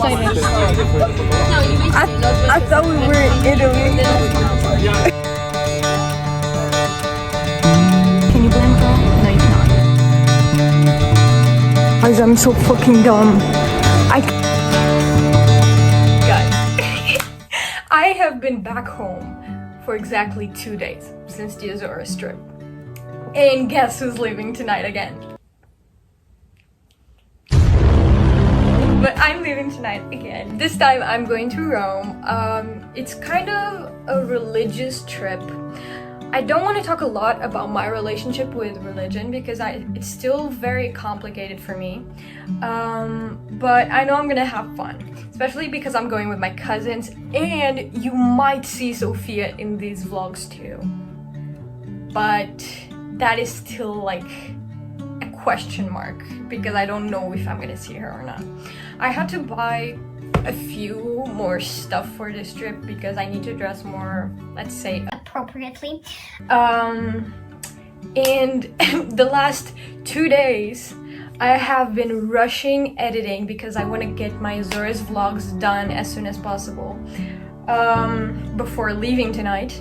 I thought we were in Italy. Can you blend that? No, you cannot. Guys, I'm so fucking dumb. Guys, I have been back home for exactly 2 days since the Azores trip. And guess who's leaving tonight again? But I'm leaving tonight again. This time I'm going to Rome. It's kind of a religious trip. I don't want to talk a lot about my relationship with religion because it's still very complicated for me. But I know I'm gonna have fun, especially because I'm going with my cousins, and you might see Sofia in these vlogs too. But that is still like a question mark because I don't know if I'm gonna see her or not. I had to buy a few more stuff for this trip because I need to dress more, let's say, appropriately. And the last 2 days I have been rushing editing because I want to get my Azores vlogs done as soon as possible before leaving tonight.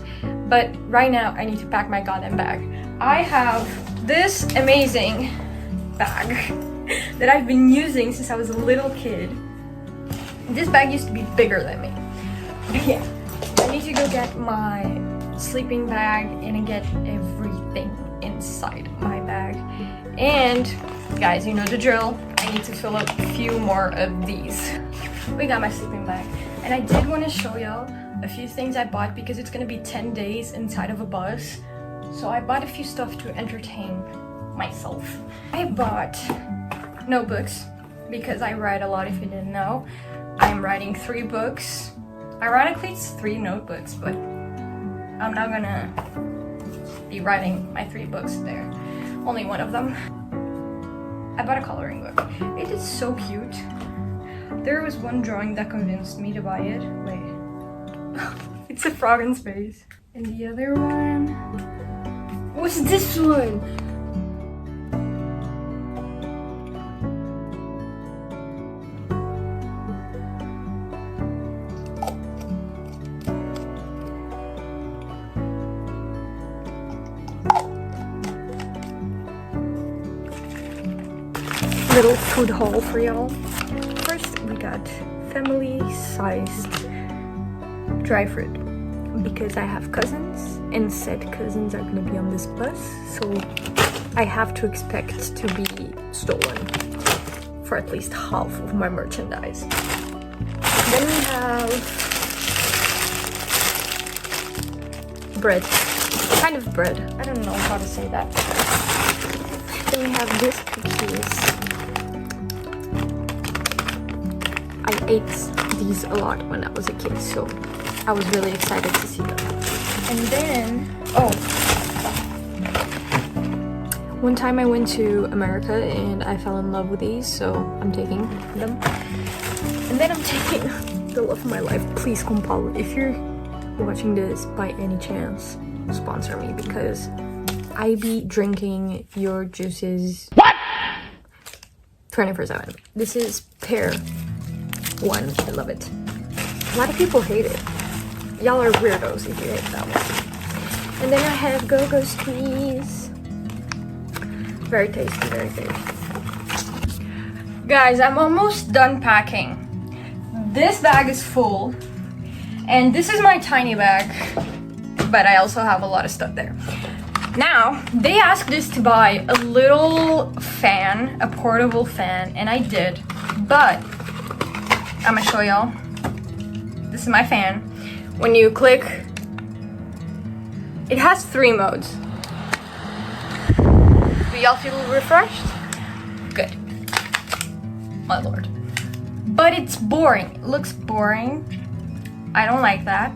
But right now I need to pack my goddamn bag. I have this amazing bag that I've been using since I was a little kid. This bag used to be bigger than me. But yeah, I need to go get my sleeping bag and get everything inside my bag. And guys, you know the drill. I need to fill up a few more of these. We got my sleeping bag. And I did want to show y'all a few things I bought because it's gonna be 10 days inside of a bus. So I bought a few stuff to entertain myself. I bought notebooks because I write a lot if you didn't know. I'm writing 3 books. Ironically, it's 3 notebooks, but I'm not gonna be writing my 3 books there. Only one of them. I bought a coloring book. It is so cute. There was one drawing that convinced me to buy it. Wait. It's a frog in space. And the other one... What's this one? Little food haul for y'all. First, we got family-sized dry fruit because I have cousins and said cousins are gonna be on this bus, so I have to expect to be stolen for at least half of my merchandise. Then we have bread, kind of bread. I don't know how to say that. Then we have these cookies. I ate these a lot when I was a kid, so I was really excited to see them. And then, one time I went to America and I fell in love with these, so I'm taking them. And then I'm taking the love of my life. Please, Compal, if you're watching this by any chance, sponsor me because I be drinking your juices. What? 24/7. This is pear one. I love it. A lot of people hate it. Y'all are weirdos if you hate that one. And then I have go-go squeeze. Very tasty, very tasty. Guys, I'm almost done packing. This bag is full. And this is my tiny bag. But I also have a lot of stuff there. Now, they asked us to buy a little fan, a portable fan, and I did. But I'm gonna show y'all. This is my fan. When you click, it has 3 modes. Do y'all feel refreshed? Good. My lord. But it's boring. It looks boring. I don't like that.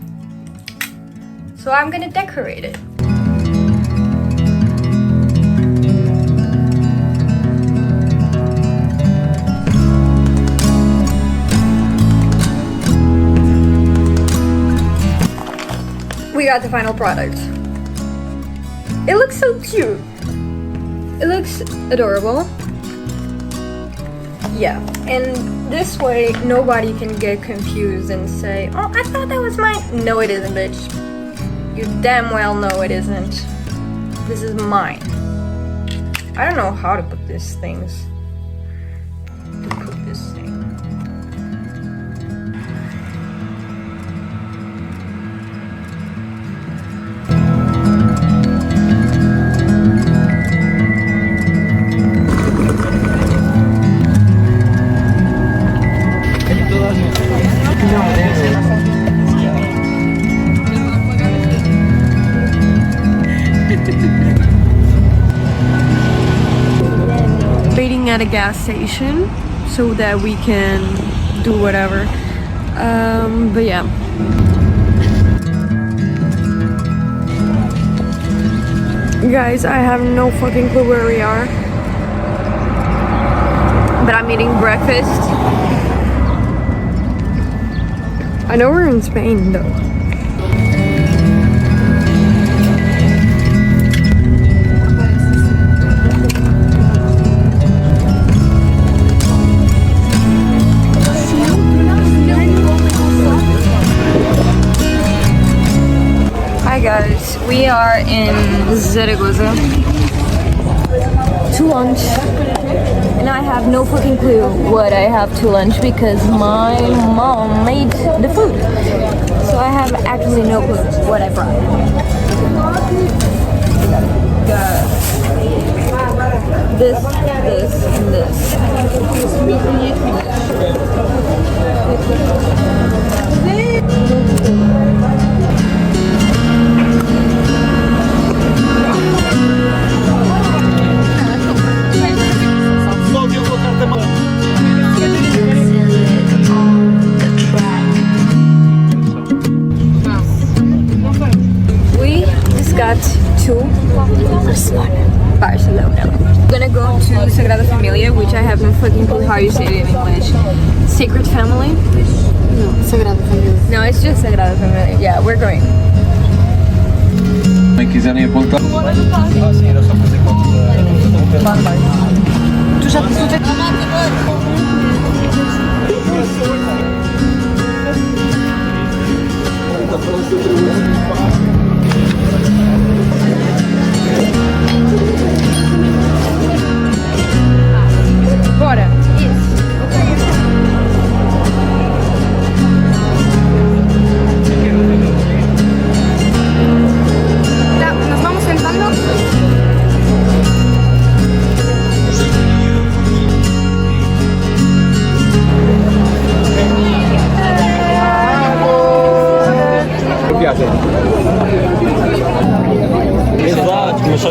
So I'm gonna decorate it. We got the final product. It looks so cute. It looks adorable. Yeah, and this way nobody can get confused and say, oh, I thought that was mine. No, it isn't, bitch. You damn well know it isn't. This is mine. I don't know how to put these things. Waiting at a gas station so that we can do whatever. But yeah. Guys, I have no fucking clue where we are. But I'm eating breakfast. I know we're in Spain though. Hi guys, we are in Zaragoza to lunch. And I have no fucking clue what I have to lunch because my mom made the food. So I have actually no clue what I brought. This, and this. We just got to Barcelona. We're gonna go to Sagrada Familia, which I have no fucking clue how you say it in English. Sacred Family? No, Sagrada Familia. No, it's just Sagrada Familia. Yeah, we're going. Quiserem apontar. Tu já Bora! nos vamos sentando.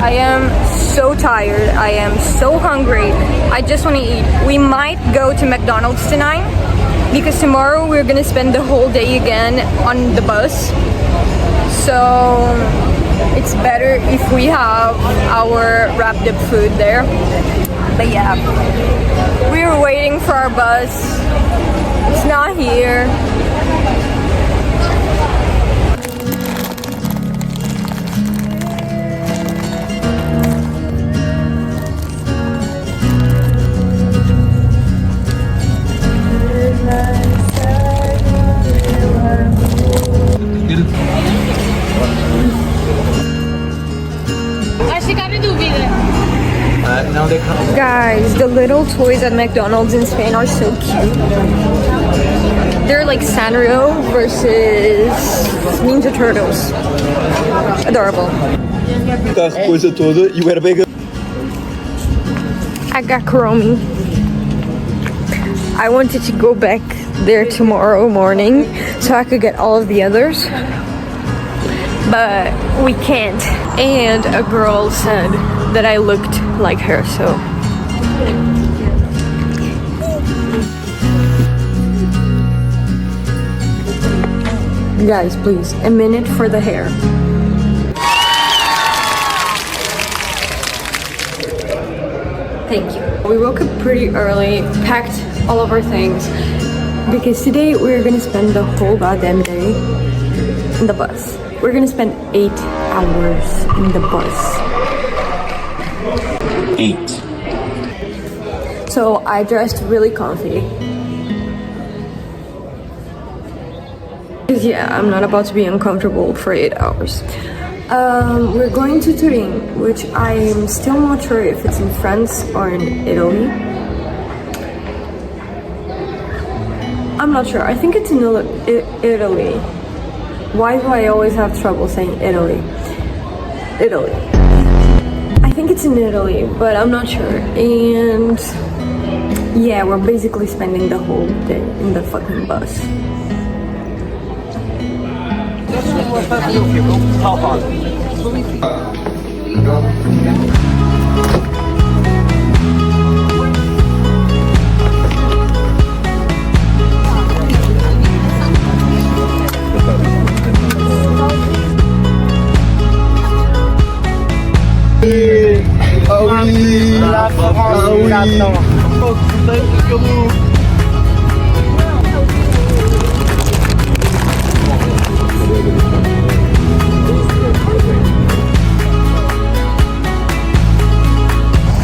I am so tired. I am so hungry. I just want to eat. We might go to McDonald's tonight because tomorrow we're gonna spend the whole day again on the bus. So it's better if we have our wrapped up food there. But yeah, we're waiting for our bus. It's not here. Guys, the little toys at McDonald's in Spain are so cute. They're like Sanrio versus Ninja Turtles. Adorable. Coisa toda e o airbag. I got Kuromi. I wanted to go back there tomorrow morning so I could get all of the others, but we can't. And a girl said that I looked like her, so guys, please, a minute for the hair. Thank you. We woke up pretty early, packed all of our things, because today we're gonna spend the whole goddamn day in the bus. We're gonna spend 8 hours in the bus. 8. So I dressed really comfy. Yeah, I'm not about to be uncomfortable for 8 hours. We're going to Turin, which I'm still not sure if it's in France or in Italy. I'm not sure. I think it's in Italy. Why do I always have trouble saying Italy? Italy. I think it's in Italy, but I'm not sure. And yeah, we're basically spending the whole day in the fucking bus.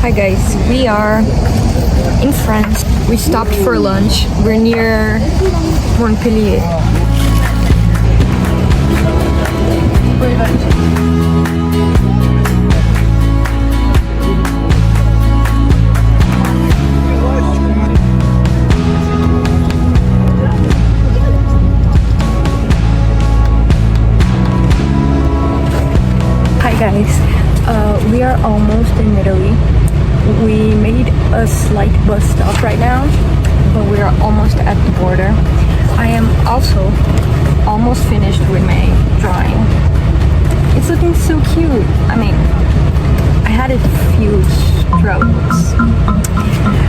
Hi guys, we are in France. We stopped for lunch. We're near Montpellier. Hi guys, we are almost in Italy. We made a slight bus stop right now, but we are almost at the border. I am also almost finished with my drawing. It's looking so cute. I mean, I had a few strokes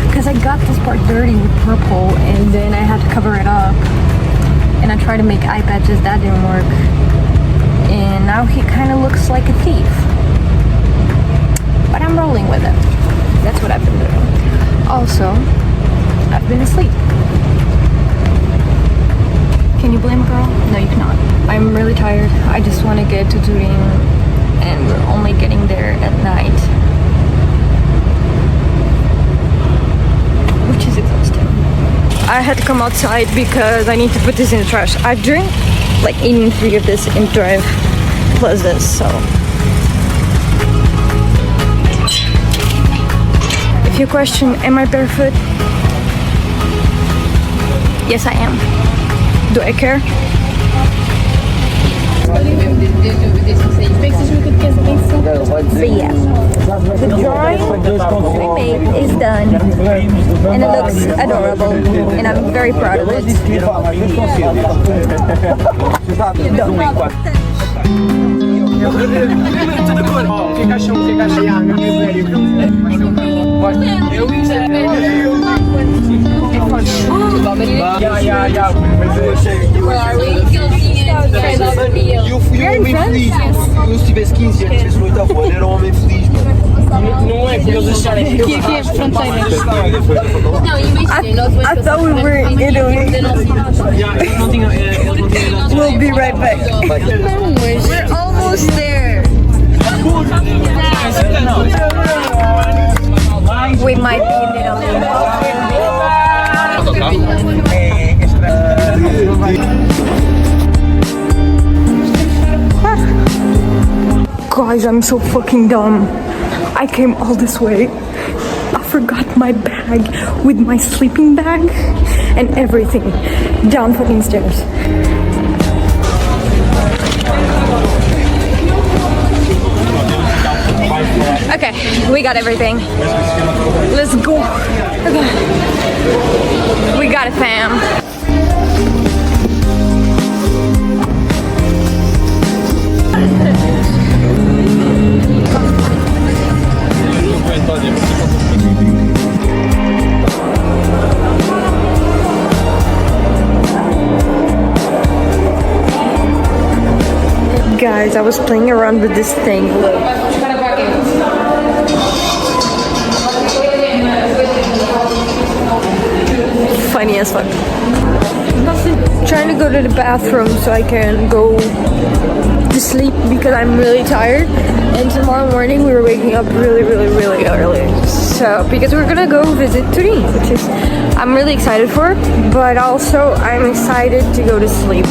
because I got this part dirty with purple and then I had to cover it up. And I tried to make eye patches, that didn't work. And now he kind of looks like a thief. But I'm rolling with it. That's what I've been doing. Also, I've been asleep. Can you blame a girl? No, you cannot. I'm really tired. I just want to get to Turin, and we're only getting there at night, which is exhausting. I had to come outside because I need to put this in the trash. I've drank like 83 of this in drive, plus this, so. If you question, am I barefoot? Yes, I am. Do I care? But yeah, the drawing we made is done, and it looks adorable, and I'm very proud of it. Where are we? E o homem feliz. Eu se tivesse 15 anos, tivesse muito avô, era um homem feliz, mano. Não é que eles acharem que aqui é fronteira. Não, imagina, I thought we were in Italy. We'll be right back. We're almost there. We might be in Italy. Guys, I'm so fucking dumb. I came all this way. I forgot my bag with my sleeping bag and everything down fucking stairs. Okay, we got everything. Let's go. Okay. We got it, fam. Guys, I was playing around with this thing. Look. Funny as fuck. Trying to go to the bathroom so I can go to sleep because I'm really tired. And tomorrow morning we were waking up really early. So So, because we're gonna go visit Turin, which is I'm really excited for, but also I'm excited to go to sleep.